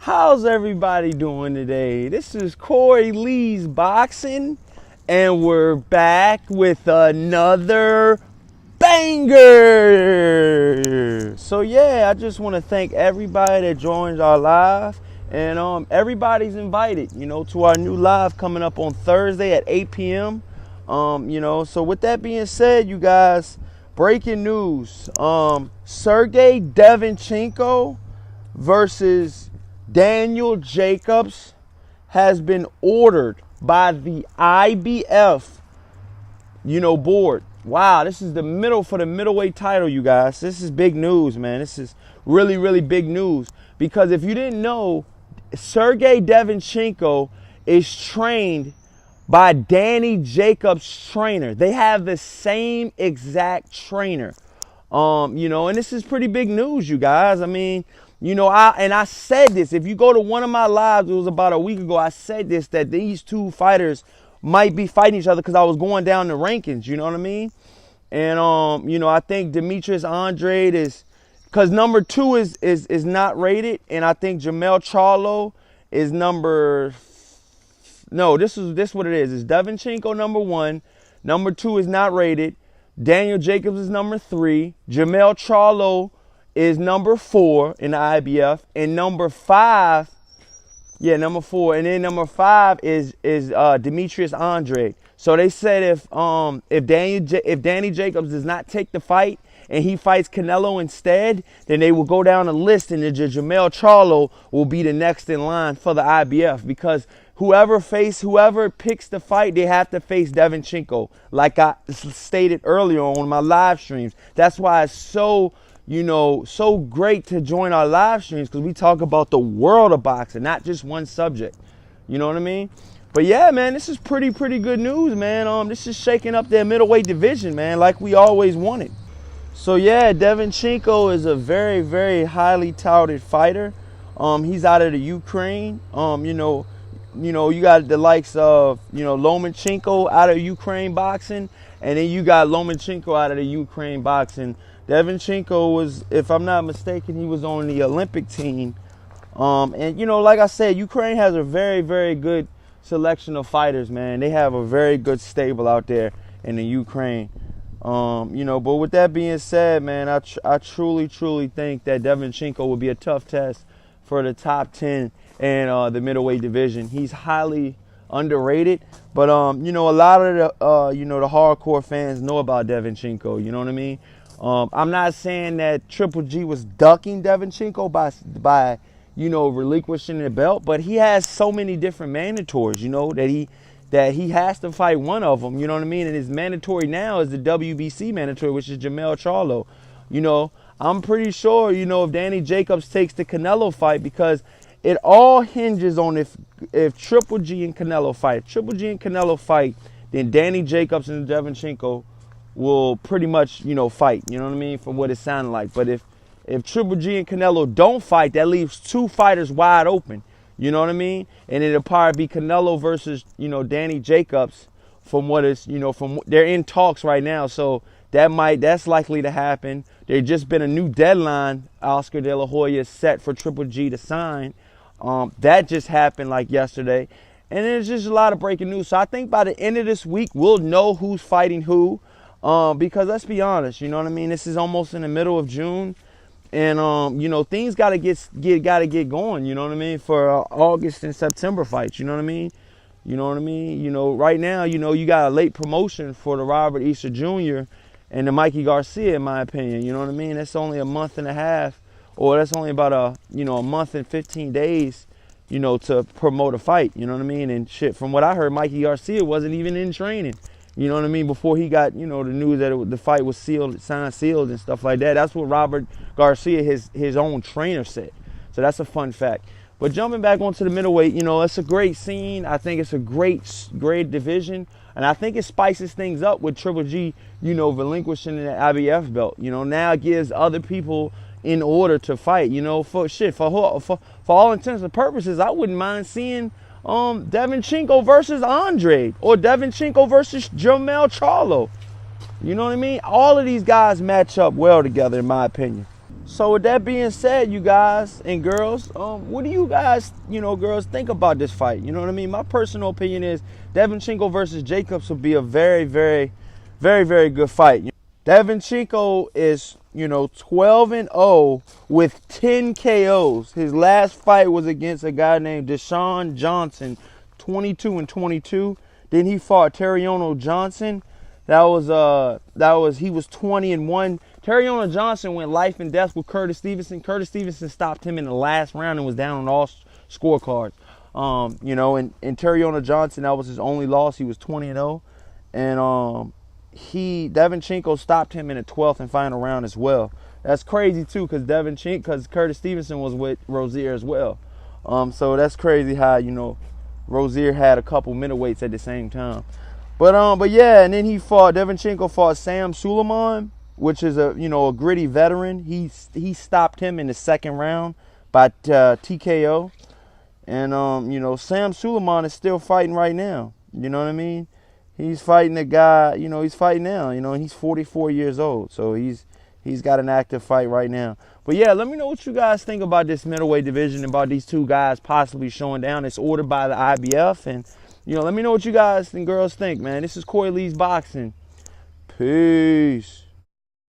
How's everybody doing today? This is Corey Lee's Boxing, and we're back with another banger. So yeah, I just want to thank everybody that joins our live, and everybody's invited, to our new live coming up on Thursday at 8 p.m. So with that being said, you guys, breaking news: Sergiy Derevyanchenko versus Daniel Jacobs has been ordered by the IBF, board. Wow, this is the middleweight title, you guys. This is big news, man. This is really, really big news. Because if you didn't know, Sergiy Derevyanchenko is trained by Danny Jacobs' trainer. They have the same exact trainer. And this is pretty big news, you guys. I mean, I said this. If you go to one of my lives, it was about a week ago, I said this, that these two fighters might be fighting each other because I was going down the rankings, you know what I mean? And, I think Demetrius Andrade is, because number 2 is not rated, and I think Jermell Charlo is this what it is. It's Derevyanchenko number 1, number 2 is not rated, Daniel Jacobs is number 3, Jermell Charlo is number 4 in the IBF, and number 5, number 4, and then number 5 is Demetrius Andrade. So they said if Danny Jacobs does not take the fight and he fights Canelo instead, then they will go down the list, and Jermell Charlo will be the next in line for the IBF, because whoever picks the fight, they have to face Derevyanchenko, like I stated earlier on my live streams. That's why it's so great to join our live streams, because we talk about the world of boxing, not just one subject. You know what I mean? But yeah, man, this is pretty good news, man. This is shaking up their middleweight division, man, like we always wanted. So yeah, Derevyanchenko is a very, very highly touted fighter. He's out of the Ukraine. You got the likes of, Lomachenko out of Ukraine boxing, and then you got Lomachenko out of the Ukraine boxing. Derevyanchenko was, if I'm not mistaken, he was on the Olympic team. Like I said, Ukraine has a very, very good selection of fighters, man. They have a very good stable out there in the Ukraine. But with that being said, man, I truly think that Derevyanchenko will be a tough test for the top 10 in the middleweight division. He's highly underrated, but a lot of the the hardcore fans know about Derevyanchenko. You know what I mean? I'm not saying that Triple G was ducking Derevyanchenko by relinquishing the belt, but he has so many different mandatories, that he has to fight one of them, you know what I mean? And his mandatory now is the WBC mandatory, which is Jermell Charlo. I'm pretty sure, if Danny Jacobs takes the Canelo fight, because it all hinges on if Triple G and Canelo fight. If Triple G and Canelo fight, then Danny Jacobs and Derevyanchenko will pretty much, fight, you know what I mean, from what it sounded like. But if Triple G and Canelo don't fight, that leaves 2 fighters wide open, you know what I mean? And it'll probably be Canelo versus, Danny Jacobs, from what it's, they're in talks right now, so that's likely to happen. There's just been a new deadline, Oscar De La Hoya, set for Triple G to sign. That just happened like yesterday. And there's just a lot of breaking news. So I think by the end of this week, we'll know who's fighting who. Because let's be honest, you know what I mean? This is almost in the middle of June. And, things got to get going, you know what I mean, for August and September fights, you know what I mean? Right now, you got a late promotion for the Robert Easter Jr. and the Mikey Garcia, in my opinion, you know what I mean? That's only a month and a half, or that's only about a month and 15 days, to promote a fight, you know what I mean? And shit, from what I heard, Mikey Garcia wasn't even in training. You know what I mean? Before he got, the news that the fight was signed sealed and stuff like that. That's what Robert Garcia, his own trainer, said. So that's a fun fact. But jumping back onto the middleweight, it's a great scene. I think it's a great division. And I think it spices things up with Triple G, relinquishing the IBF belt. Now it gives other people in order to fight. For all intents and purposes, I wouldn't mind seeing Derevyanchenko versus Andrade, or Derevyanchenko versus Jermell Charlo. You know what I mean? All of these guys match up well together, in my opinion. So with that being said, you guys and girls, what do you guys, girls, think about this fight? You know what I mean? My personal opinion is Derevyanchenko versus Jacobs will be a very, very, very, very good fight. Derevyanchenko is, 12-0 with 10 KOs. His last fight was against a guy named Deshaun Johnson, 22-22. Then he fought Terriono Johnson. He was 20-1. Terriono Johnson went life and death with Curtis Stevenson. Curtis Stevenson stopped him in the last round and was down on all scorecards. And Terriono Johnson, that was his only loss. He was 20-0. And Derevyanchenko stopped him in the 12th and final round as well. That's crazy too, because Curtis Stevenson was with Rozier as well. So that's crazy how, Rozier had a couple middleweights at the same time. But yeah, and then Derevyanchenko fought Sam Sulaiman, which is a gritty veteran. He stopped him in the second round by TKO. And Sam Sulaiman is still fighting right now. You know what I mean? He's fighting a guy, he's fighting now, and he's 44 years old. So he's got an active fight right now. But yeah, let me know what you guys think about this middleweight division, about these two guys possibly showing down. It's ordered by the IBF. And, let me know what you guys and girls think, man. This is Corey Lee's Boxing. Peace.